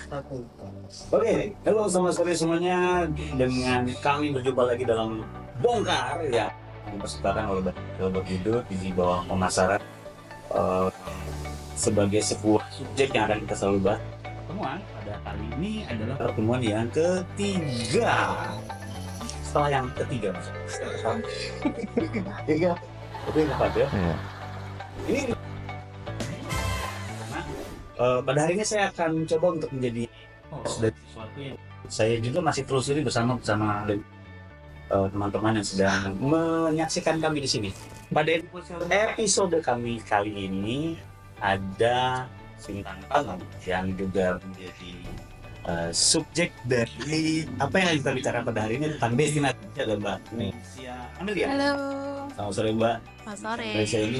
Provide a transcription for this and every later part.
Oke, halo selamat sore semuanya. Dengan kami berjumpa lagi dalam Bongkar ya, yang dipersembahkan oleh Bapak Hidup di bawah pemasaran eh, sebagai sebuah subjek yang akan kita selalu bahas. Pertemuan pada kali ini adalah pertemuan yang ketiga. Setelah yang ketiga, tiga, itu yang keempat ya. Ini pada hari ini saya akan coba untuk menjadi host dari sesuatu yang saya juga masih telusuri bersama teman-teman yang sedang menyaksikan kami di sini. Pada episode kami kali ini ada Sintang Pangan yang juga menjadi subjek dari apa yang kita bicarakan pada hari ini tentang destinasi ada Mbak Nesia Amelia. Halo. Selamat sore Mbak. Selamat sore. Nesia ini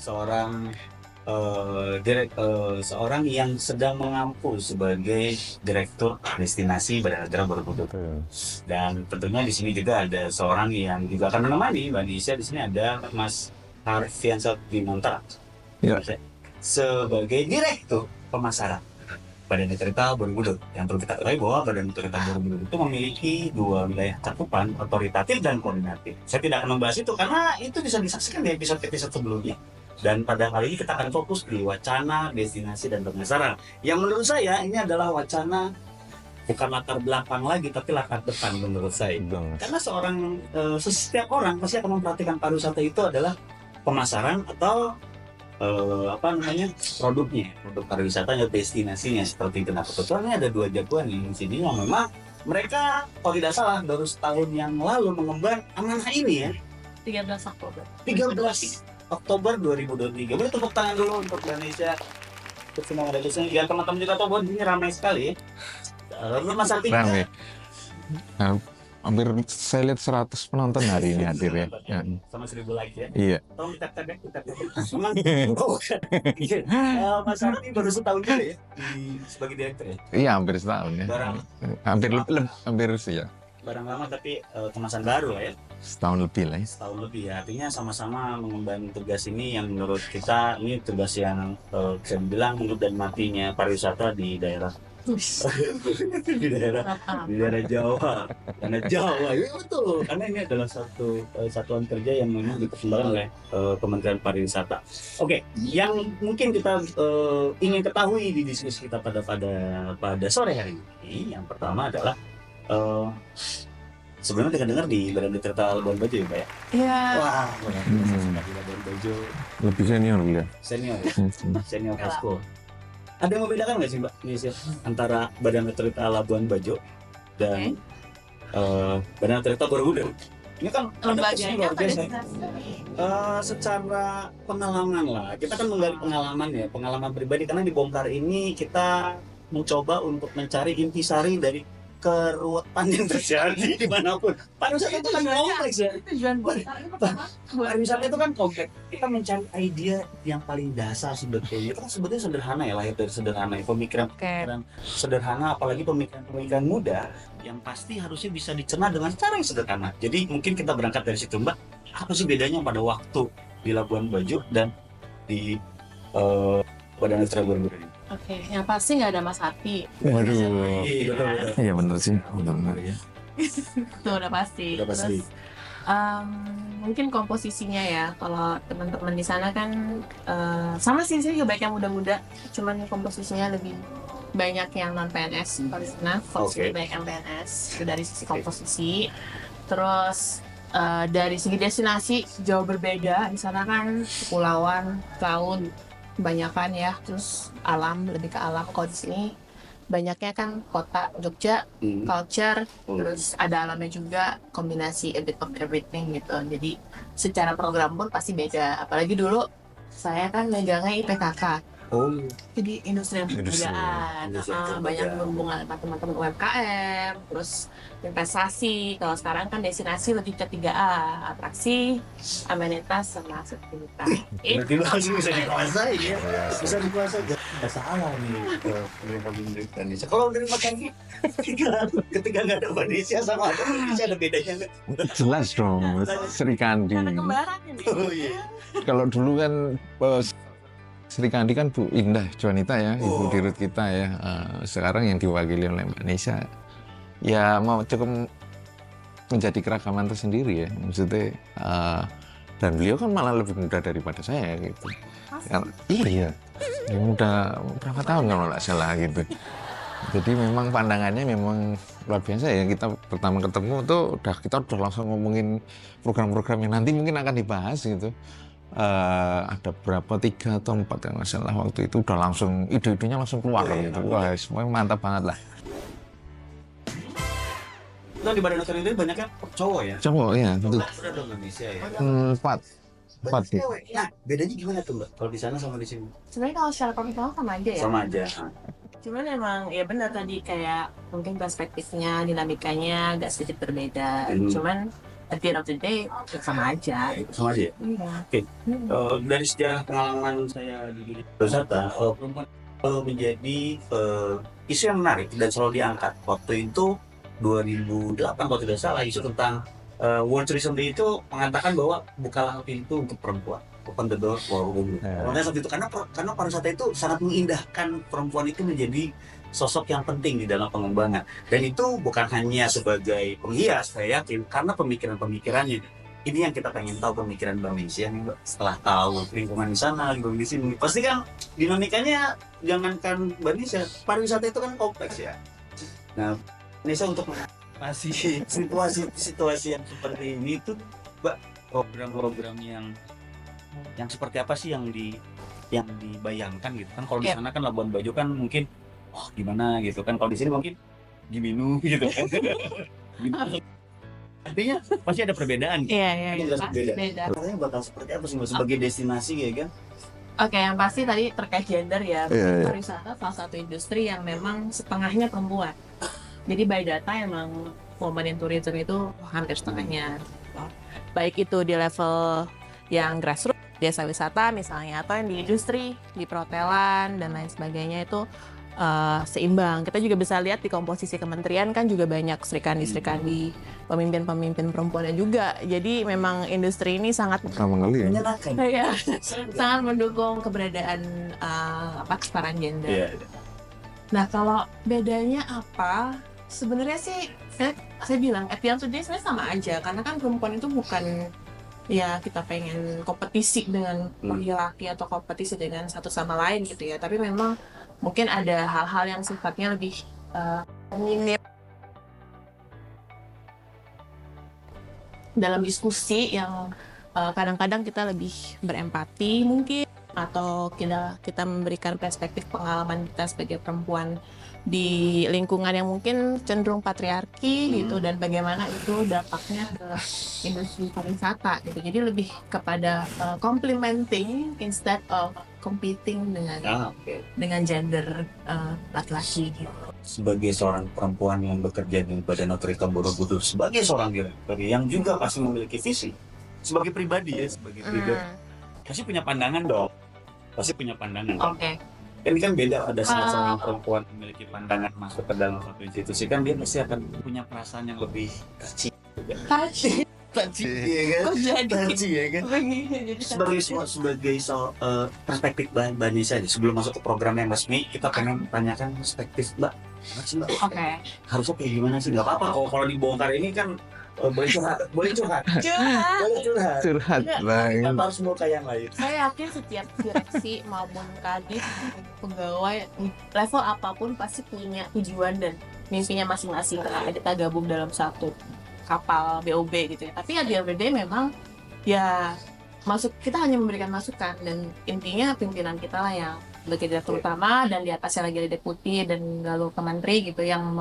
seorang seorang yang sedang mengampu sebagai direktur destinasi Badan Negara Borobudur. Dan tentunya di sini juga ada seorang yang juga akan menemani Mbak Nisha. Di sini ada Mas Harfiansyah Bimantara sebagai direktur pemasaran Badan Otorita Borobudur. Yang perlu kita ketahui bahwa Badan Otorita Borobudur itu memiliki dua wilayah cakupan, otoritatif dan koordinatif. Saya tidak akan membahas itu karena itu bisa disaksikan di episode-episode sebelumnya. Dan pada kali ini kita akan fokus di wacana, destinasi, dan pemasaran. Yang menurut saya ini adalah wacana bukan latar belakang lagi, tapi latar depan menurut saya. Karena setiap orang pasti akan memperhatikan pariwisata itu adalah pemasaran atau produknya, produk pariwisatanya, destinasinya seperti itu. Nah, kebetulan ada dua jagoan di sini yang memang mereka kalau tidak salah baru setahun yang lalu mengemban amanah ini ya. 13 Oktober. 13 Oktober 2023. Boleh tepuk tangan dulu untuk Indonesia. Terus semua ada disini. Biar teman-teman juga tahu bahwa ini ramai sekali. Lalu Mas Arti. Ramai. Hampir saya lihat 100 penonton hari ini hadir ya. Sama 1000 like ya. Iya. Tolong kita memang. Mas Arti baru setahun juga ya sebagai direktur ya. Iya, hampir setahun ya. Hampir sih ya. Barang lama tapi kemasan baru lah ya. Setahun lebih lah ya. Setahun lebih ya, artinya sama-sama mengemban tugas ini yang menurut kita ini tugas yang bisa dibilang hidup dan matinya pariwisata di daerah di daerah Jawa, karena Jawa ya betul, karena ini adalah satu satuan kerja yang memang dipersembahkan oleh Kementerian Pariwisata. Oke, yang mungkin kita ingin ketahui di diskusi kita pada sore hari ini, yang pertama adalah sebenarnya dengar di Badan Otorita Labuan Bajo ya Pak ya? Iya. Wah, di Labuan Bajo. Lebih senior dia. Senior ya? Senior Hasko. Ada yang membedakan nggak sih Mbak Nisha antara Badan Otorita Labuan Bajo dan Badan Otorita Borobudur? Ini kan Lembaganya luar biasa. Secara pengalaman lah, kita kan menggali pengalaman pribadi, karena di Bongkar ini kita mencoba untuk mencari intisari dari keruwetan yang terjadi dimanapun. Pariwisata itu kan kompleks ya. Tujuan Bongkar itu pertama. Pariwisata itu kan kompleks. Kita mencari ide yang paling dasar sebetulnya. Itu kan sebetulnya sederhana ya, lahir dari sederhana. Pemikiran sederhana, apalagi pemikiran muda yang pasti harusnya bisa dicerna dengan cara yang sederhana. Jadi mungkin kita berangkat dari situ Mbak. Apa sih bedanya pada waktu di Labuan Bajo dan di Badan Otorita Borobudur ini? Oke, yang pasti nggak ada Mas Hati. Waduh. Iya benar sih. Benar ya. Itu udah pasti. Udah pasti. Terus mungkin komposisinya ya. Kalau teman-teman di sana kan sama sih juga banyak yang muda-muda. Cuman komposisinya lebih banyak yang non PNS. Kalau di sana banyak yang PNS. Itu dari sisi komposisi. Terus dari segi destinasi jauh berbeda. Di sana kan kepulauan, laut, kebanyakan ya, terus alam, lebih ke alam. Kalau di sini banyaknya kan kota Jogja, culture, terus ada alamnya juga, kombinasi a bit of everything gitu. Jadi secara program pun pasti beda. Apalagi dulu saya kan megangnya IPKK. Jadi industri pekerjaan, banyak berhubungan sama teman-teman UMKM, terus investasi. Kalau sekarang kan destinasi lebih ke 3A, atraksi, amenitas, sama aktivitas. Berarti masih bisa dikuasai ya? Bisa dikuasai, nggak salah nih Indonesia. Kalau dari makan ketika nggak ada Indonesia sama ada Indonesia ada bedanya nggak? Jelas dong, Sri Kandi. Karena kembaran ini. Oh iya. Kalau dulu kan Sri Kandi kan Bu Indah Juanita ya, ibu dirut kita ya. Sekarang yang diwakili oleh Mbak Nisha, ya mau cukup menjadi keragaman tersendiri ya, maksudnya. Dan beliau kan malah lebih muda daripada saya gitu. Iya, dia muda berapa tahun kalau nggak salah gitu. Jadi memang pandangannya memang luar biasa ya. Kita pertama ketemu tuh kita udah langsung ngomongin program-program yang nanti mungkin akan dibahas gitu. Ada berapa 3 atau 4 yang nggak salah waktu itu udah langsung ide-idenya langsung keluar gitu. Wah, semuanya mantap banget lah. Nah, di Badan Otorita itu banyak kan cowok ya? Cowok ya, tentu. Udah di Indonesia ya. 4 gitu. Cewek. Nah, bedanya gimana tuh Mbak? Kalau di sana sama di sini? Sebenarnya kalau secara profesional sama aja ya. Sama aja. Cuman emang ya benar tadi kayak mungkin perspektifnya, dinamikanya agak sedikit berbeda. Cuman at the end of the day ya sama aja. Sama aja ya? Iya. Oke. Dari sejarah pengalaman saya di dunia pariwisata, perempuan menjadi isu yang menarik dan selalu diangkat. Waktu itu 2008 kalau tidak salah, isu tentang World Tourism Day itu mengatakan bahwa bukalah pintu untuk perempuan, open the door for women. Makanya saat itu karena pariwisata itu sangat mengindahkan perempuan itu menjadi sosok yang penting di dalam pengembangan, dan itu bukan hanya sebagai penghias, saya yakin, karena pemikiran-pemikirannya. Ini yang kita pengen tahu, pemikiran Mbak Nisha nih Mbak. Setelah tahu lingkungan di sana, lingkungan di sini, pasti kan dinamikanya, jangankan Mbak Nisha, pariwisata itu kan kompleks ya. Nah, Nisha untuk mengatasi situasi yang seperti ini tuh, Mbak, program-program yang seperti apa sih yang dibayangkan gitu kan? Kalau di sana kan Labuan Bajo kan mungkin gimana gitu kan, kalau di sini mungkin diminum gitu kan. Artinya pasti ada perbedaan. Iya, Pasti beda. Caranya bakal seperti apa sih Mbak sebagai destinasi ya kan? Oke, yang pasti tadi terkait gender ya. Iya. Pariwisata salah satu industri yang memang setengahnya perempuan. Jadi by data emang women in tourism itu hampir setengahnya. Baik itu di level yang grassroots, desa wisata misalnya, atau yang di industri, di perhotelan dan lain sebagainya itu seimbang. Kita juga bisa lihat di komposisi kementerian kan juga banyak Srikandi, pemimpin-pemimpin perempuannya juga. Jadi memang industri ini sangat Pertama kali ya. Menyenangkan. ya, sangat mendukung keberadaan kesetaraan gender. Iya. Nah, kalau bedanya apa? Sebenarnya sih saya bilang at the end of the day sebenarnya sama aja, karena kan perempuan itu bukan ya kita pengen kompetisi dengan laki-laki atau kompetisi dengan satu sama lain gitu ya, tapi memang mungkin ada hal-hal yang sifatnya lebih minim dalam diskusi yang kadang-kadang kita lebih berempati mungkin, atau kita memberikan perspektif pengalaman kita sebagai perempuan di lingkungan yang mungkin cenderung patriarki gitu, dan bagaimana itu dampaknya ke industri pariwisata gitu. Jadi lebih kepada complementing instead of competing dengan gender laki-laki gitu. Sebagai seorang perempuan yang bekerja di Badan Otorita Borobudur, sebagai seorang direktur yang juga pasti memiliki visi, sebagai pribadi ya, pasti punya pandangan dong. Pasti punya pandangan. Oke. Ini kan beda pada saat seorang perempuan memiliki pandangan masuk ke dalam suatu institusi, kan dia pasti akan punya perasaan yang lebih touchy, iya kan? Kok jadi? Touchy ya kan? Jadi Sebagai perspektif Mbak Nisha aja, sebelum masuk ke program yang resmi, kita pengen tanyakan perspektif Mbak. Oke. Harusnya kayak gimana sih? Nggak apa-apa kalau dibongkar ini kan boleh curhat. Curhat banget. Tanpa harus mau kayak yang lain. Saya yakin setiap direksi maupun kadif, pegawai level apapun pasti punya tujuan dan mimpinya masing-masing. Kita gabung dalam satu kapal BOB gitu ya. Tapi at the end of the day memang ya kita hanya memberikan masukan, dan intinya pimpinan kita lah yang sebagai direktur utama, dan di atasnya lagi ada deputi dan lalu ke menteri gitu yang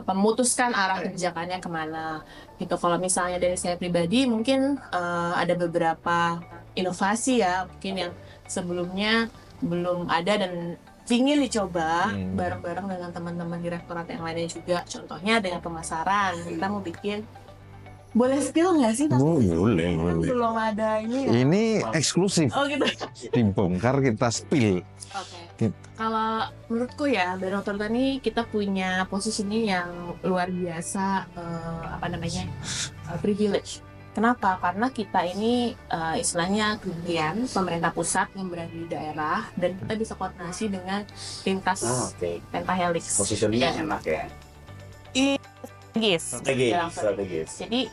memutuskan arah kebijakannya kemana gitu. Kalau misalnya dari saya pribadi mungkin ada beberapa inovasi ya mungkin yang sebelumnya belum ada dan ingin dicoba bareng-bareng dengan teman-teman direktorat yang lainnya juga. Contohnya dengan pemasaran, kita mau bikin, boleh spill nggak sih? Boleh. Belum ada ini ya? Ini eksklusif. Oh gitu. Dibongkar kita spill. Oke. Gitu. Kalau menurutku ya, Badan Otorita ini kita punya posisi ini yang luar biasa privilege. Kenapa? Karena kita ini istilahnya kemudian pemerintah pusat yang berada di daerah dan kita bisa koordinasi dengan lintas Oke. pentahelix. Posisinya enak ya. Strategis. Jadi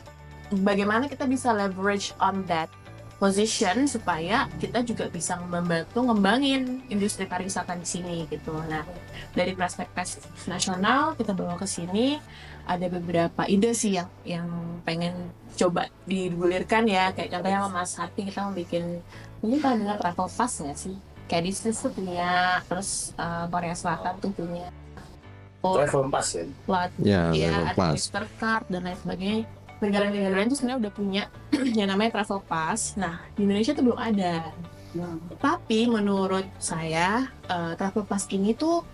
bagaimana kita bisa leverage on that position supaya kita juga bisa membantu ngembangin industri pariwisata di sini gitu. Nah, dari perspektif nasional kita bawa ke sini ada beberapa ide sih yang pengen coba digulirkan ya. Kayak contohnya sama Mas Hati kita mau bikin mungkin kalau dengar travel pass nggak sih? Kayak di Swiss tuh punya, terus Korea Selatan tuh punya. Travel pass ya. Ya, Ya, travel ada pass. Mastercard dan lain sebagainya. Negara-negara lain tuh sebenarnya udah punya yang namanya travel pass. Nah, di Indonesia tuh belum ada. Tapi menurut saya travel pass ini tuh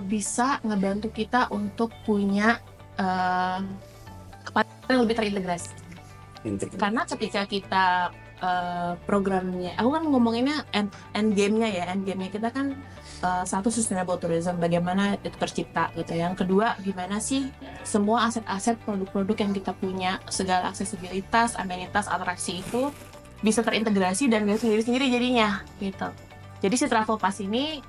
bisa ngebantu kita untuk punya kepadatan yang lebih terintegrasi. Karena ketika kita programnya, aku kan ngomonginnya end game-nya ya, end game-nya kita kan satu sustainable tourism, bagaimana itu tercipta gitu. Yang kedua, gimana sih semua aset-aset produk-produk yang kita punya, segala aksesibilitas, amenitas, atraksi itu bisa terintegrasi dan gak sendiri-sendiri jadinya gitu. Jadi si travel pass ini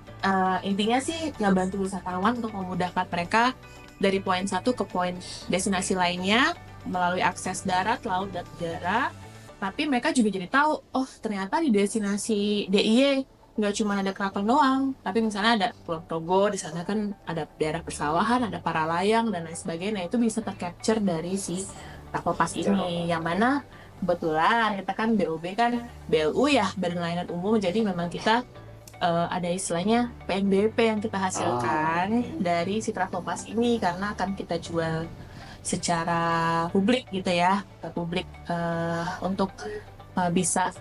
intinya sih ngebantu wisatawan untuk memudahkan mereka dari poin satu ke poin destinasi lainnya melalui akses darat, laut, dan udara. Tapi mereka juga jadi tahu, oh ternyata di destinasi DIY nggak cuma ada keraton doang, tapi misalnya ada Pulau Togo, di sana kan ada daerah persawahan, ada para layang dan lain sebagainya. Nah, itu bisa tercapture dari si travel pass ini, yang mana kebetulan kita kan BOB kan BLU ya, Badan Layanan Umum, jadi memang kita ada istilahnya PNBP yang kita hasilkan dari si travel pass ini, karena akan kita jual secara publik gitu ya, ke publik untuk bisa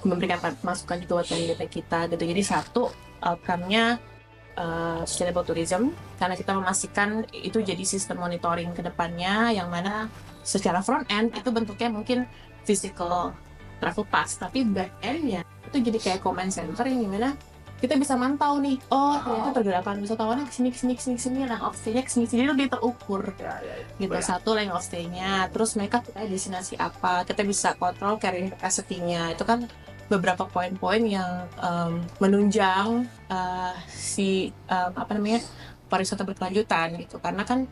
memberikan masukan juga buat PNBP kita gitu. Jadi satu outcome-nya sustainable tourism, karena kita memastikan itu jadi sistem monitoring ke depannya, yang mana secara front end itu bentuknya mungkin physical travel pass, tapi back end-nya itu jadi kayak command center yang dimana kita bisa mantau nih, oh ternyata pergerakan wisatawannya kesini, nah off stay-nya kesini, jadi lebih terukur gitu. Satu lane off stay-nya, terus mereka kita destinasi apa, kita bisa kontrol carrying capacity-nya. Itu kan beberapa poin-poin yang menunjang pariwisata berkelanjutan gitu. Karena kan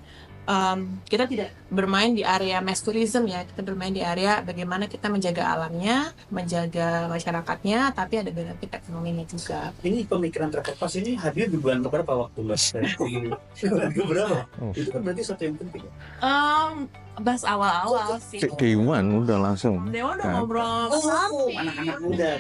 kita tidak bermain di area mass tourism ya, kita bermain di area bagaimana kita menjaga alamnya, menjaga masyarakatnya, tapi ada benefit ekonominya juga. Ini pemikiran travel pass ini hadir di bulan keberapa waktu Mas? Bulan keberapa? Itu kan berarti satu yang penting. Bahas awal-awal sih. Dewan udah langsung. Dewa udah ngobrol Anak-anak muda.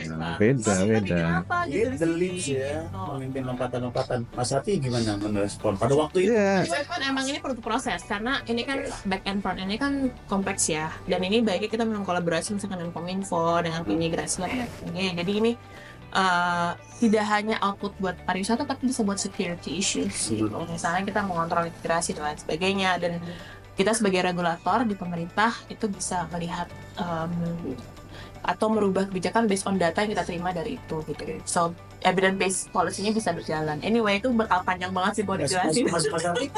Beda. apa Get gitu the leads ya, memimpin lompatan-lompatan. Mas Hati gimana merespon pada waktu itu? Iya. kan emang ini perlu proses, karena ini kan back and front ini kan kompleks ya, dan ini baiknya kita memang kolaborasi misalkan dengan Kominfo, dengan imigrasi dan sebagainya. Jadi ini tidak hanya output buat pariwisata, tapi bisa buat security issues. Misalnya kita mengontrol imigrasi dan lain sebagainya, dan kita sebagai regulator di pemerintah itu bisa melihat atau merubah kebijakan based on data yang kita terima dari itu gitu. So evidence based policy-nya bisa berjalan. Anyway, itu bakal panjang banget sih buat dijelasin. Mas Hati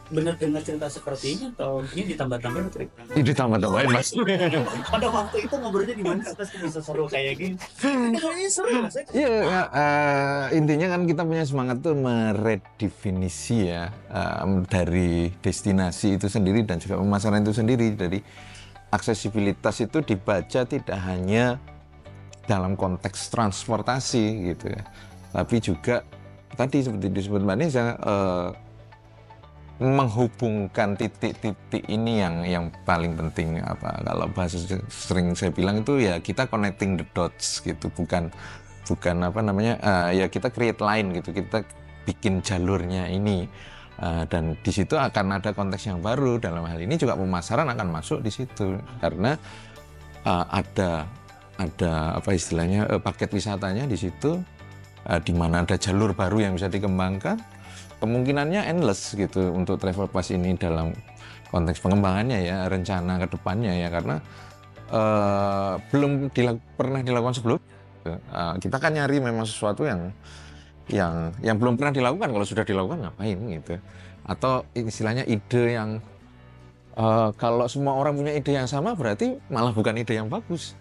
benar dengar cerita seperti ini atau ini ditambah-tambahin cerita? Ini ditambah-tambahin Mas. Pada waktu itu ngobrolnya di mana? Terus bisa seru kayak gini. Kayaknya seru Mas. Iya, intinya kan kita punya semangat tuh meredefinisi ya dari destinasi itu sendiri dan juga pemasaran itu sendiri. Dari aksesibilitas itu dibaca tidak hanya dalam konteks transportasi gitu ya, tapi juga tadi seperti disebut Mbak Nisa, menghubungkan titik-titik ini yang paling penting. Kalau bahasa sering saya bilang itu ya kita connecting the dots gitu, bukan ya kita create line gitu, kita bikin jalurnya ini. Dan di situ akan ada konteks yang baru, dalam hal ini juga pemasaran akan masuk di situ, karena ada apa istilahnya paket wisatanya di situ, di mana ada jalur baru yang bisa dikembangkan, kemungkinannya endless gitu untuk travel pass ini dalam konteks pengembangannya ya, rencana ke depannya ya, karena belum pernah dilakukan sebelum. Kita kan nyari memang sesuatu yang belum pernah dilakukan. Kalau sudah dilakukan ngapain gitu, atau istilahnya ide Kalau semua orang punya ide yang sama berarti malah bukan ide yang bagus.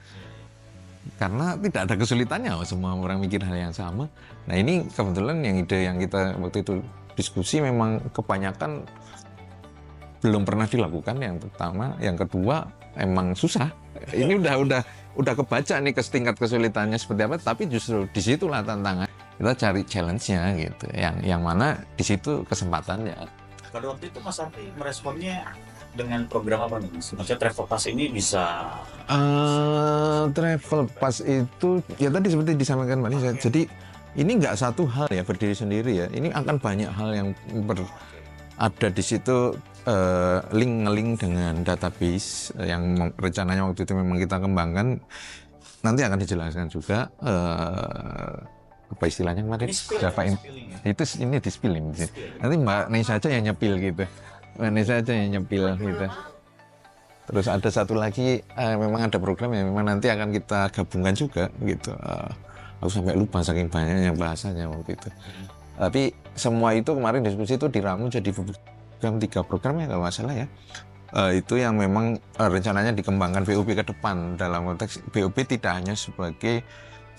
Karena tidak ada kesulitannya, semua orang mikir hal yang sama. Nah ini kebetulan yang ide yang kita waktu itu diskusi memang kebanyakan belum pernah dilakukan yang pertama, yang kedua emang susah. Ini udah kebaca nih ke tingkat kesulitannya seperti apa, tapi justru disitulah tantangan. Kita cari challenge-nya gitu, yang mana di situ kesempatannya. Pada waktu itu Mas Arti meresponnya dengan program apa nih? Maksudnya Travel Pass ini bisa Travel Pass itu ya tadi seperti disampaikan Mbak Nisa. Jadi ini nggak satu hal ya berdiri sendiri ya. Ini akan banyak hal yang ada di situ, link dengan database yang rencananya waktu itu memang kita kembangkan. Nanti akan dijelaskan juga apa istilahnya kemarin? Java itu ini di spilling. Nanti Mbak Nisa aja yang nyepil gitu. Mbak Nisa aja yang nyepil gitu. Terus ada satu lagi, memang ada program yang memang nanti akan kita gabungkan juga gitu. Aku sampai lupa saking banyaknya bahasanya waktu itu. Tapi semua itu kemarin diskusi itu diramu jadi program 3 program ya kalau nggak salah ya. Itu yang memang rencananya dikembangkan BOP ke depan dalam konteks BOP tidak hanya sebagai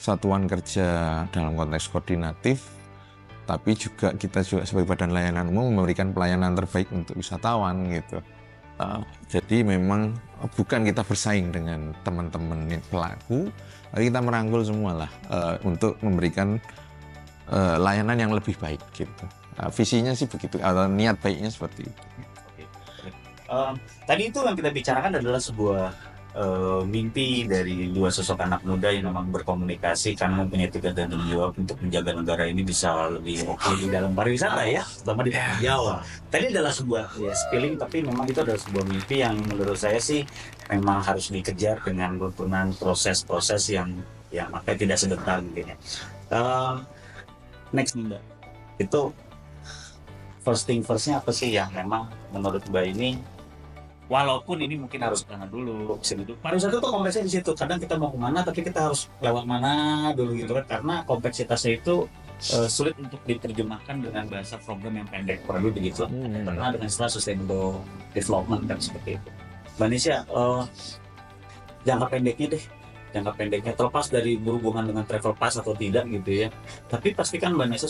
satuan kerja dalam konteks koordinatif, tapi juga kita juga sebagai badan layanan umum memberikan pelayanan terbaik untuk wisatawan gitu. Jadi memang bukan kita bersaing dengan teman-teman pelaku, tapi kita merangkul semua lah untuk memberikan layanan yang lebih baik gitu. Visinya sih begitu, atau niat baiknya seperti itu. Tadi itu yang kita bicarakan adalah sebuah mimpi dari 2 sosok anak muda yang memang berkomunikasi karena mempunyai tugas dan tanggung jawab untuk menjaga negara ini bisa lebih oke di dalam pariwisata ya, terutama di Jawa. Tadi adalah sebuah spilling, tapi memang itu adalah sebuah mimpi yang menurut saya sih memang harus dikejar dengan runtunan proses-proses yang makanya tidak sebentar mungkin ya. Next nih Mbak, itu first thing firstnya apa sih yang memang menurut Mbak ini, walaupun ini mungkin harus ke sana dulu, sini dulu. Pariwisata tuh kompleksnya di situ. Kadang kita mau kemana, tapi kita harus lewat mana dulu gitu kan. Karena kompleksitasnya itu sulit untuk diterjemahkan dengan bahasa program yang pendek. Kurang lebih begitu. Karena dengan istilah sustainable development kan seperti itu. Mbak Nisha, jangka pendeknya deh. Jangka pendeknya terlepas dari berhubungan dengan travel pass atau tidak gitu ya. Tapi pastikan Mbak Nisha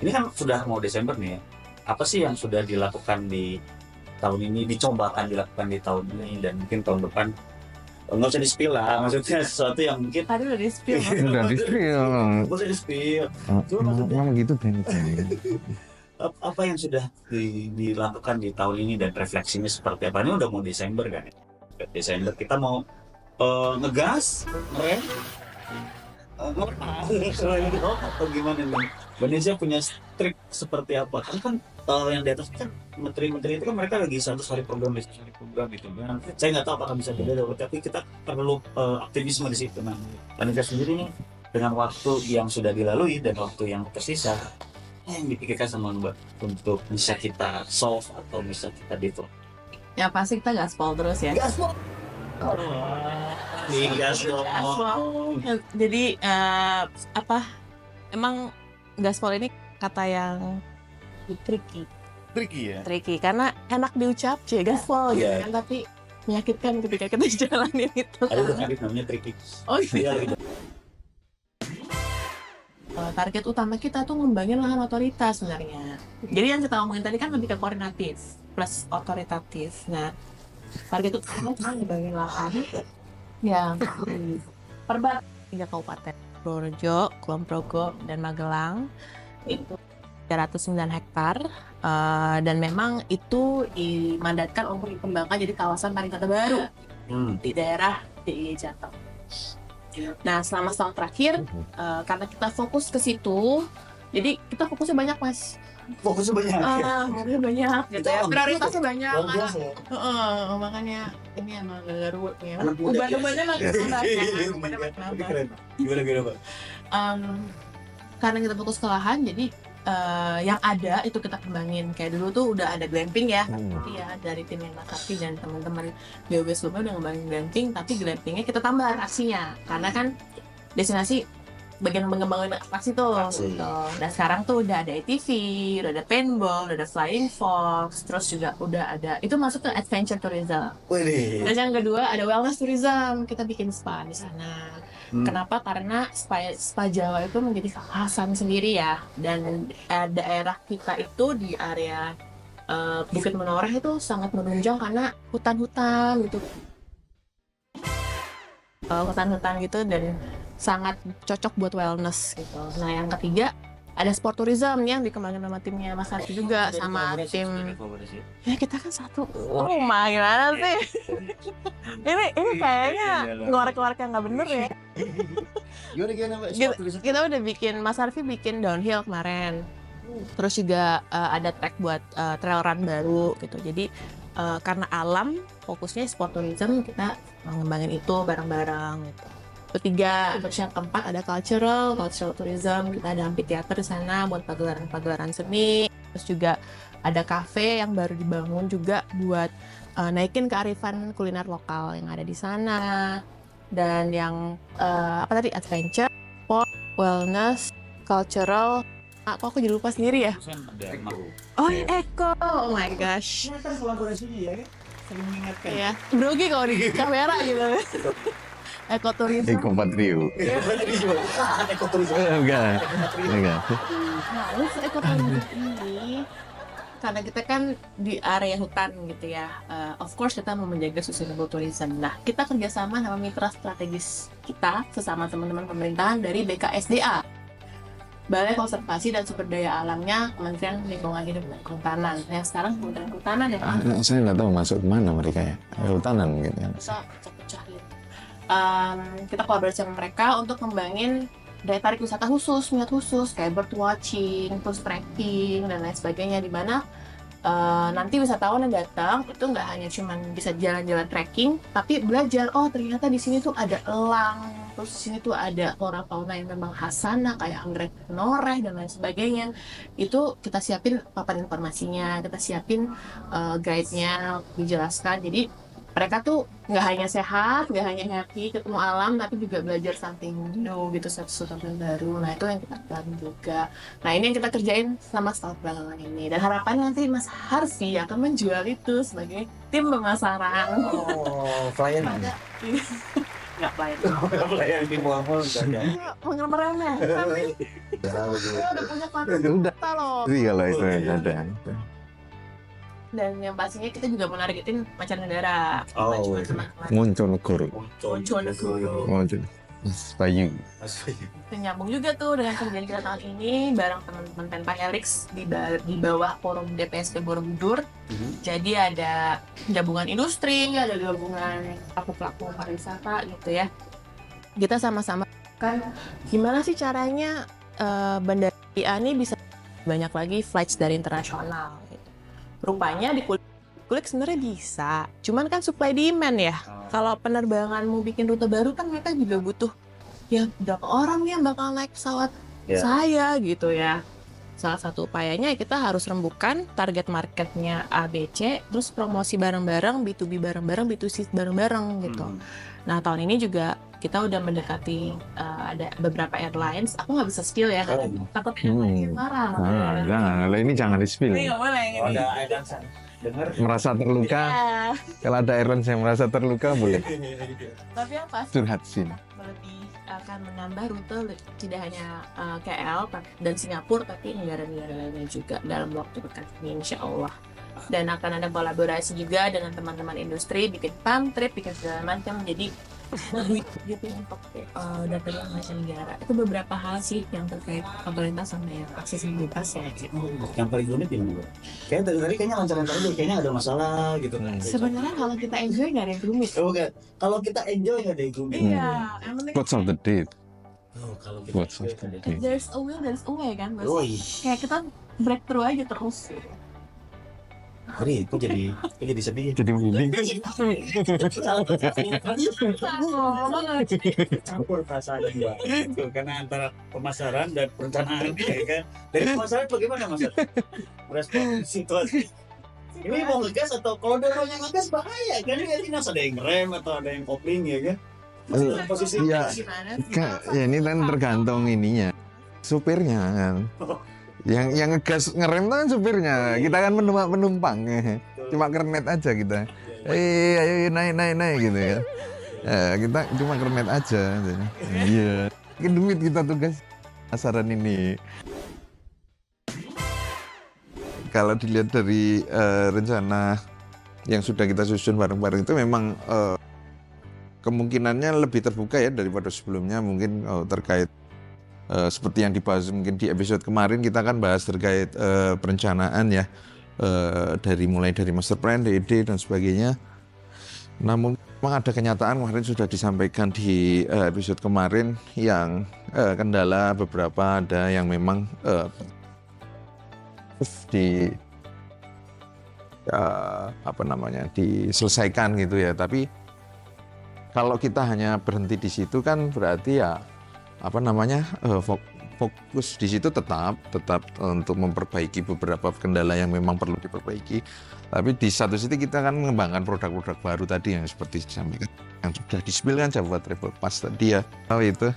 ini kan sudah mau Desember nih ya. Apa sih yang sudah dilakukan di tahun ini, dicobakan dilakukan di tahun ini, dan mungkin tahun depan nggak usah di-spill lah, maksudnya sesuatu yang mungkin Tadi udah di-spill. Udah di-spill. nggak usah di-spill. Cuma maksudnya Memang gitu kan. apa yang sudah dilakukan di tahun ini dan refleksinya seperti apa? Ini udah mau Desember kan ya? Desember kita mau ngegas, ngerem, atau gimana nih? Indonesia punya trik seperti apa? Karena kan yang di atas kan menteri-menteri itu kan mereka lagi 100 hari program gitu kan. Saya nggak tahu apakah bisa beda, tapi kita perlu optimisme di situ. Nah, Indonesia sendiri nih dengan waktu yang sudah dilalui dan waktu yang tersisa, yang dipikirkan sama Mbak untuk bisa kita solve atau bisa kita develop. Ya pasti kita gaspol terus ya. Gaspol. Gaspol. Jadi emang gaspol ini kata yang tricky karena enak diucap gaspol gitu kan, tapi menyakitkan ketika kita jalanin itu. Ada tuh namanya tricky. Oh iya. Gitu. Target utama kita tuh ngembangin lahan otoritas sebenarnya. Jadi yang kita ngomongin tadi kan lebih ke koordinatif plus otoritatif. Nah, target utama cuma ngembangin lahan yang perbat 3 kabupaten, Purworejo, Kulon Progo, dan Magelang. Itu 309 hektar, dan memang itu dimandatkan untuk dikembangkan jadi kawasan pariwisata baru di daerah DIY Jateng. Nah, selama setahun terakhir, karena kita fokus ke situ, jadi kita fokusnya banyak, Mas. Fokusnya banyak Gitu ya. Prioritasnya banyak. Makanya ini emang Garut ya. Anak muda, Uban-ubannya makin nambah. Gimana Pak? Karena kita fokus ke lahan, jadi yang ada itu kita kembangin. Kayak dulu tuh udah ada glamping ya, tapi ya dari tim yang Sakti dan teman-teman BOB sebelumnya udah ngembangin glamping, tapi glampingnya kita tambah atraksinya, karena kan destinasi bagian mengembangkan atraksi tuh. Atraksi. Gitu. Dan sekarang tuh udah ada ATV, udah ada paintball, udah ada flying fox, terus juga udah ada itu masuk ke adventure tourism. Wih. Terus yang kedua ada wellness tourism, kita bikin spa di sana. Kenapa? Karena spa Jawa itu menjadi kekhasan sendiri ya, dan daerah kita itu di area Bukit Menoreh itu sangat menunjang karena hutan-hutan gitu, hutan-hutan gitu, dan sangat cocok buat wellness gitu. Nah yang ketiga ada sport tourism yang dikembangkan sama timnya Mas Arfi juga, sama tim. Ya kita kan satu rumah, gimana sih? ini kayaknya ngorek-ngorek yang nggak bener ya. Gimana Mbak? Kita udah bikin, Mas Arfi bikin downhill kemarin. Terus juga ada track buat trail run baru gitu. Jadi karena alam, fokusnya sport tourism, kita mengembangin itu bareng-bareng gitu. Ketiga, terus yang keempat ada cultural tourism. Kita ada amphitheater di sana buat pagelaran seni. Terus juga ada cafe yang baru dibangun juga buat naikin kearifan kuliner lokal yang ada di sana. Dan yang adventure, sport, wellness, cultural. Kok aku jadi lupa sendiri ya? Oh, Eko. Oh my gosh. Ini kan kolaborasinya ya, sering mengingatkan. Iya, grogi kalau di kamera gitu. Ekotourism. Ekopatrio. Ekoturisme. Enggak. Nah, terus ekotourism ini karena kita kan di area hutan gitu ya, of course kita mau menjaga sustainable tourism. Nah, kita kerjasama sama mitra strategis kita sesama teman-teman pemerintahan dari BKSDA, Balai Konservasi dan Sumber Daya Alamnya Kementerian Lingkungan Hidup dan Kehutanan. Yang sekarang Kementerian Kehutanan yang Saya nggak tahu masuk mana mereka ya. Kehutanan gitu ya. bisa pecah-pecahin. Kita kolaborasi sama mereka untuk ngembangin daya tarik wisata khusus, minat khusus kayak bird watching, terus trekking dan lain sebagainya, di mana nanti wisatawan yang datang itu nggak hanya cuman bisa jalan-jalan trekking, tapi belajar, oh ternyata di sini tuh ada elang, terus di sini tuh ada flora fauna yang memang khas sana kayak anggrek Menoreh dan lain sebagainya. Itu kita siapin papan informasinya, kita siapin guide-nya, dijelaskan. Jadi mereka tuh nggak hanya sehat, nggak hanya happy ketemu alam, tapi juga belajar something new gitu, sesuatu yang baru. Nah itu yang kita lakukan juga. Nah ini yang kita kerjain sama startup belakangan ini. Dan harapan nanti Mas Harfi akan menjual itu sebagai tim pemasaran. Oh, klien. Nggak pelayan. Klien di bawah enggak ada. Meremeh, tapi kita udah punya konten loh. Iya lah itu ada. Dan yang pastinya kita juga menargetin mancanegara. Oh, Cuma iya. teman-teman Monconegoro. Monconegoro. Bayu. Itu nyambung juga tuh dengan kerjaan kita tahun ini bareng teman-teman Penpa Helix di bawah forum DPSP Borobudur. Jadi ada gabungan industri, ada gabungan pelaku-pelaku pariwisata gitu ya. Kita sama-sama kan gimana sih caranya bandara IA ini bisa banyak lagi flights dari internasional gitu. Rupanya di kulik sebenarnya bisa, cuman kan supply demand ya. Kalau penerbangan mau bikin rute baru kan mereka juga butuh ya berapa orang nih yang bakal naik pesawat saya gitu ya. Salah satu upayanya kita harus rembukan target marketnya ABC, terus promosi bareng-bareng, B2B bareng-bareng, B2C bareng-bareng gitu. Nah tahun ini juga kita udah mendekati ada beberapa airlines. Aku nggak bisa spill ya, takut airlines marah. Jangan, ini jangan di-spill. Ini nggak boleh ini. Ada airlines dengar. Merasa terluka. Ya, Kalau ada airlines yang merasa terluka boleh tapi yang pasti curhat sini. lebih akan menambah rute tidak hanya KL dan Singapura, tapi negara-negara lainnya juga dalam waktu dekat ini insya Allah. Dan akan ada kolaborasi juga dengan teman-teman industri, bikin farm trip, bikin segala macam. Jadi gitu untuk data yang mancanegara. Itu beberapa hal sih yang terkait pemerintah sama yang aksesibilitas ya. Yang paling rumit gimana, Bro? Kayaknya tadi kayaknya lancar-lancar aja, kayaknya ada masalah gitu. Sebenarnya kalau kita enjoy nggak ada yang rumit. Oh, enggak. Kalau kita enjoy nggak ada yang rumit. Iya, yang penting Quotes of the day. Oh, kalau kita Quotes of the day. there's a will, there's a way kan, Mas? Oh, iya. Kayak kita breakthrough aja terus. Hari itu jadi sedih. Jadi merinding. Campur perasaan dua. Itu karena antara pemasaran dan perencanaan, ya kan. Dari pemasaran bagaimana Mas? Merespon situasi. Ini mau ngegas atau kalau dorongnya ngegas bahaya kan? Ini harus ada yang rem atau ada yang kopling ya kan? Posisi Iya. Gimana sih? Ya ini kan tergantung ininya, supirnya kan. Yang ngegas ngerem kan supirnya, kita kan penumpang, cuma kernet aja kita. Ayo naik gitu ya. Kita cuma kernet aja. Iya. Mungkin duit kita tuh guys, pasaran ini. Kalau dilihat dari rencana yang sudah kita susun bareng-bareng itu memang kemungkinannya lebih terbuka ya daripada sebelumnya, mungkin terkait seperti yang dibahas mungkin di episode kemarin, kita kan bahas terkait perencanaan ya, mulai dari master plan, DED dan sebagainya. Namun memang ada kenyataan kemarin sudah disampaikan di episode kemarin yang kendala beberapa ada yang memang diselesaikan gitu ya. Tapi kalau kita hanya berhenti di situ kan berarti ya fokus di situ tetap untuk memperbaiki beberapa kendala yang memang perlu diperbaiki. Tapi di satu sisi kita kan mengembangkan produk-produk baru tadi yang seperti disampaikan, yang sudah di-spill kan Jawa Travel Pass tadi ya. Itu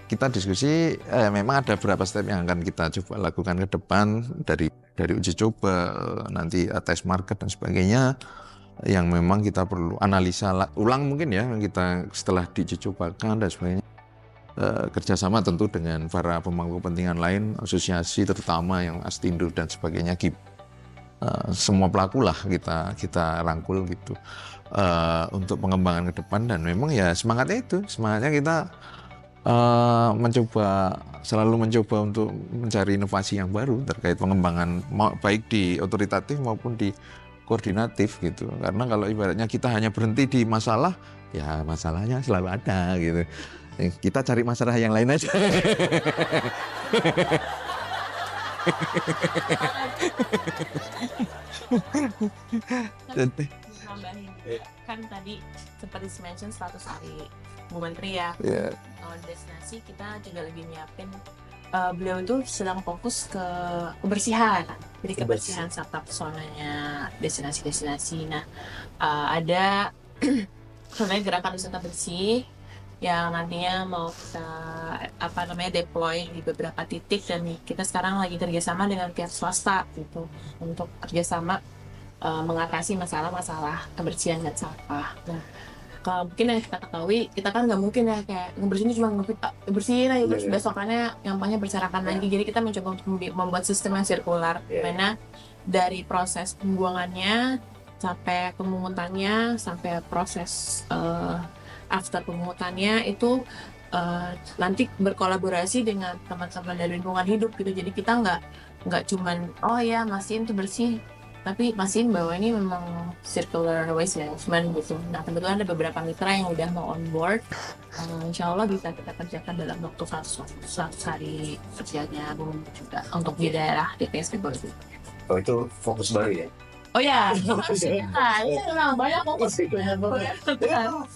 kita diskusi, memang ada beberapa step yang akan kita coba lakukan ke depan, dari uji coba, nanti test market dan sebagainya, yang memang kita perlu analisa ulang mungkin ya, kita setelah diuji cobakan dan sebagainya. Kerjasama tentu dengan para pemangku kepentingan lain, asosiasi terutama yang Astindo dan sebagainya, semua pelaku lah kita rangkul gitu untuk pengembangan ke depan. Dan memang ya semangatnya kita selalu mencoba untuk mencari inovasi yang baru terkait pengembangan baik di otoritatif maupun di koordinatif gitu. Karena kalau ibaratnya kita hanya berhenti di masalah, ya masalahnya selalu ada gitu. Kita cari masalah yang lain aja. Nambahin, kan tadi seperti mention 100 hari Bu Menteri ya. Yeah. Kalau destinasi kita juga lagi nyiapin, beliau itu sedang fokus ke kebersihan. Jadi kebersihan serta pesonanya destinasi-destinasi. Nah, ada sebenarnya gerakan wisata bersih yang nantinya mau kita deploy di beberapa titik, dan kita sekarang lagi kerjasama dengan pihak swasta gitu untuk kerjasama mengatasi masalah-masalah kebersihan dan sampah. Nah, kalau mungkin yang kita ketahui, kita kan nggak mungkin ya kayak ngebersihin cuma bersihin aja terus besokannya nyampahnya berserakan lagi. Jadi kita mencoba untuk membuat sistem yang sirkular, dimana dari proses pembuangannya sampai pemungutannya sampai proses after pemungutannya itu nanti berkolaborasi dengan teman-teman dari lingkungan hidup gitu. Jadi kita nggak cuman mastiin tuh bersih, tapi mastiin bahwa ini memang circular waste management gitu. Nah, kebetulan ada beberapa mitra yang udah mau on board. Insya Allah bisa kita kerjakan dalam waktu 100 hari kerjanya juga untuk di daerah DPS Bogor. Oh, itu fokus baru ya? Oh ya, memang banyak fokus itu ya.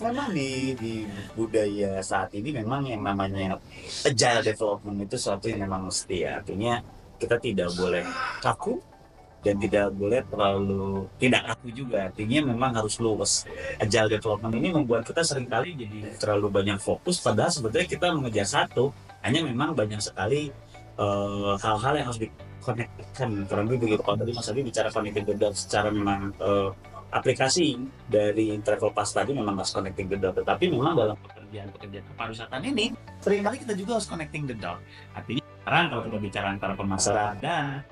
Memang di budaya saat ini memang yang namanya agile development itu sesuatu yang memang mesti ya. Artinya kita tidak boleh kaku dan tidak boleh terlalu tidak kaku juga. Artinya memang harus luas. Agile development ini membuat kita seringkali jadi terlalu banyak fokus, padahal sebetulnya kita mengejar satu. Hanya memang banyak sekali hal-hal yang harus dikonektikan. Kurang lebih begitu. Kalau tadi Mas Adi bicara connecting the dots secara memang aplikasi dari travel pass tadi memang harus connecting the dots. Tetapi memang dalam pekerjaan kepariwisataan ini seringkali kita juga harus connecting the dots. Artinya sekarang kalau kita bicara antara pemasaran dan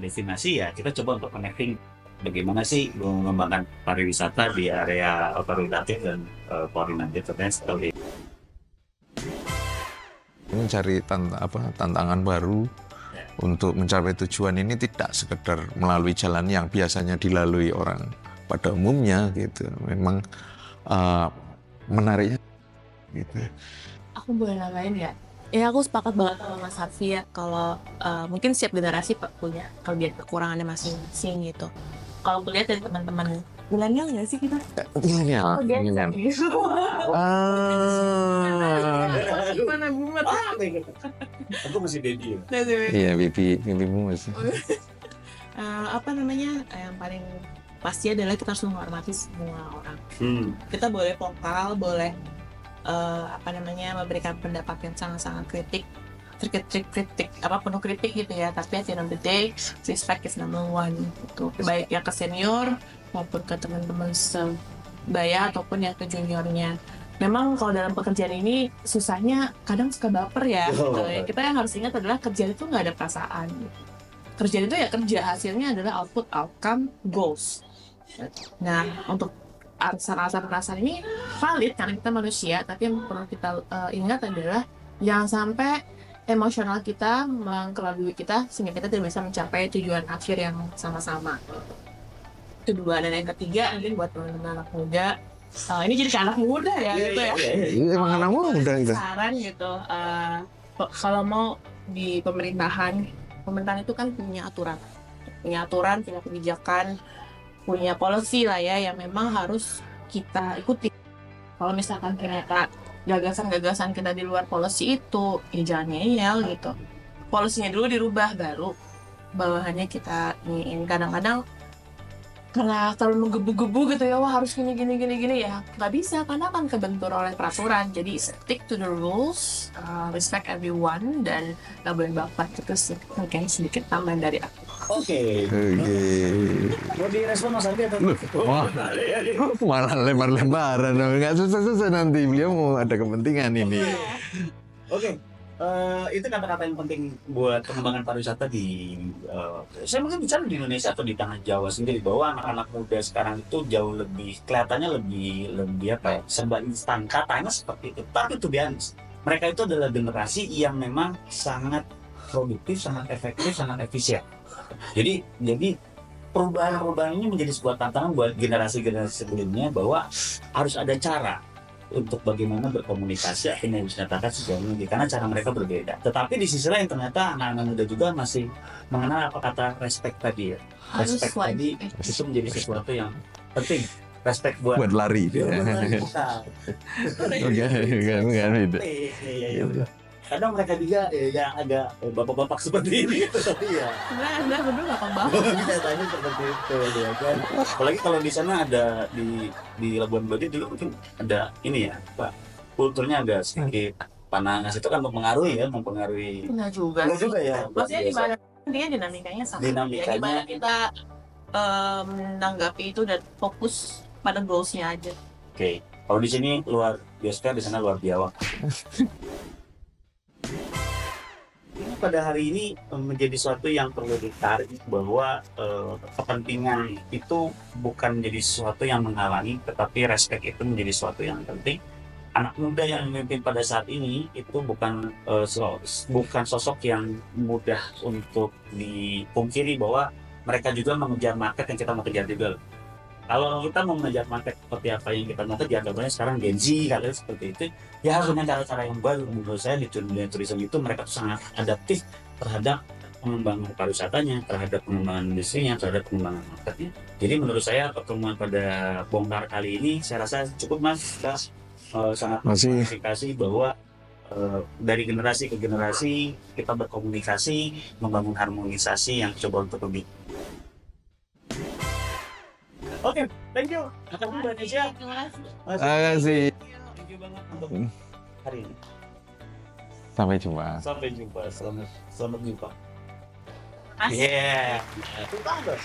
destinasi, ya kita coba untuk connecting bagaimana sih mengembangkan pariwisata di area otoritatif dan koordinatif seperti mencari tantangan baru untuk mencapai tujuan ini tidak sekedar melalui jalan yang biasanya dilalui orang pada umumnya gitu. Memang menariknya gitu. Aku boleh nambahin nggak? Ya, aku sepakat banget sama Mas Harfi ya, kalau mungkin setiap generasi punya kelebihan kekurangannya masing-masing gitu. Kalau aku lihat dari teman-teman milenial nggak sih kita? Milenial. Gimana bumet? aku masih baby ya. Iya, bibimu masih. Yang paling pasti adalah kita harus menghormati semua orang. Kita boleh vokal, boleh memberikan pendapat yang sangat-sangat kritik, penuh kritik gitu ya. Tapi at the end of the day, respect is number one. Itu baik yang ke senior maupun ke teman-teman sebaya ataupun yang ke juniornya. Memang kalau dalam pekerjaan ini susahnya kadang suka baper ya. Kita yang harus ingat adalah kerjaan itu nggak ada perasaan. Kerjaan itu ya kerja, hasilnya adalah output, outcome, goals. Nah, untuk alasan perasaan ini valid karena kita manusia, tapi yang perlu kita ingat adalah jangan sampai emosional kita mengkelabui kita sehingga kita tidak bisa mencapai tujuan akhir yang sama-sama. Kedua, dan yang ketiga mungkin buat teman-teman anak muda, ini jadi ke anak muda ya gitu ya. Emang anak muda gitu. Saran gitu, kalau mau di pemerintahan itu kan punya aturan, punya kebijakan, punya policy lah ya yang memang harus kita ikuti. Kalau misalkan ternyata gagasan-gagasan kita di luar policy itu, ya jangan ngeyel gitu. Polisinya dulu dirubah, baru bawahannya kita iniin. Kadang-kadang karena terlalu menggebu-gebu gitu ya, wah harus gini ya, nggak bisa karena akan kebentur oleh peraturan. Jadi stick to the rules, respect everyone, dan nggak boleh baper. Itu sih mungkin sedikit tambahan dari aku. Oke. Mau direspon Mas Ardi atau? Wah, malah lembar-lembaran dong. Nggak susah-susah nanti, beliau mau ada kepentingan ini. Oke. Itu kata-kata yang penting buat pengembangan pariwisata di saya mungkin bicara di Indonesia atau di tanah Jawa sendiri, bahwa anak-anak muda sekarang itu jauh lebih kelihatannya lebih apa ya, serba instan, katanya seperti itu. Tapi tuh biasa, mereka itu adalah generasi yang memang sangat produktif, sangat efektif, sangat efisien. Jadi perubahan ini menjadi sebuah tantangan buat generasi-generasi sebelumnya, bahwa harus ada cara untuk bagaimana berkomunikasi, akhirnya bisa dikatakan sejauh ini karena cara mereka berbeda. Tetapi di sisi lain ternyata anak-anak muda juga masih mengenal apa kata respect tadi ya. Respect tadi itu menjadi sesuatu yang penting. Respect buat lari. Kadang mereka juga yang agak bapak-bapak seperti ini tapi ya Sebenarnya berdua nggak paham. kita tanya seperti itu ya kan. Apalagi kalau di sana ada di Labuan Bajo dulu mungkin ada ini ya Pak, kulturnya agak sedikit panas, itu kan mempengaruhi. Benar juga. Benar juga ya. Maksudnya di mana dia dinamikanya sama. Dinamikanya. Ya, gimana kita menanggapi itu dan fokus pada goals-nya aja. Oke. Kalau di sini luar biasa, di sana luar biawak. Pada hari ini menjadi sesuatu yang perlu ditarik, bahwa kepentingan itu bukan menjadi sesuatu yang menghalangi, tetapi respect itu menjadi sesuatu yang penting. Anak muda yang memimpin pada saat ini itu bukan sosok yang mudah untuk dipungkiri, bahwa mereka juga mengejar market yang kita mau kejar juga. Kalau kita mau mengejar market seperti apa yang kita mau kejar, contohnya sekarang Gen Z kalian seperti itu, ya harus punya cara-cara yang baru. Menurut saya di dunia turisme itu mereka tuh sangat adaptif terhadap pengembangan pariwisatanya, terhadap pengembangan industrinya, terhadap pengembangan marketnya. Jadi menurut saya pertemuan pada bongkar kali ini saya rasa cukup Mas. Kita sangat mengklarifikasi bahwa dari generasi ke generasi kita berkomunikasi, membangun harmonisasi yang coba untuk lebih. Oke, thank you. Makasih Mbak Nesya. Makasih. Thank you banget untuk hari ini. Sampai jumpa. Sampai jumpa. Selamat jumpa. Asik. Yeah. Itu bagus.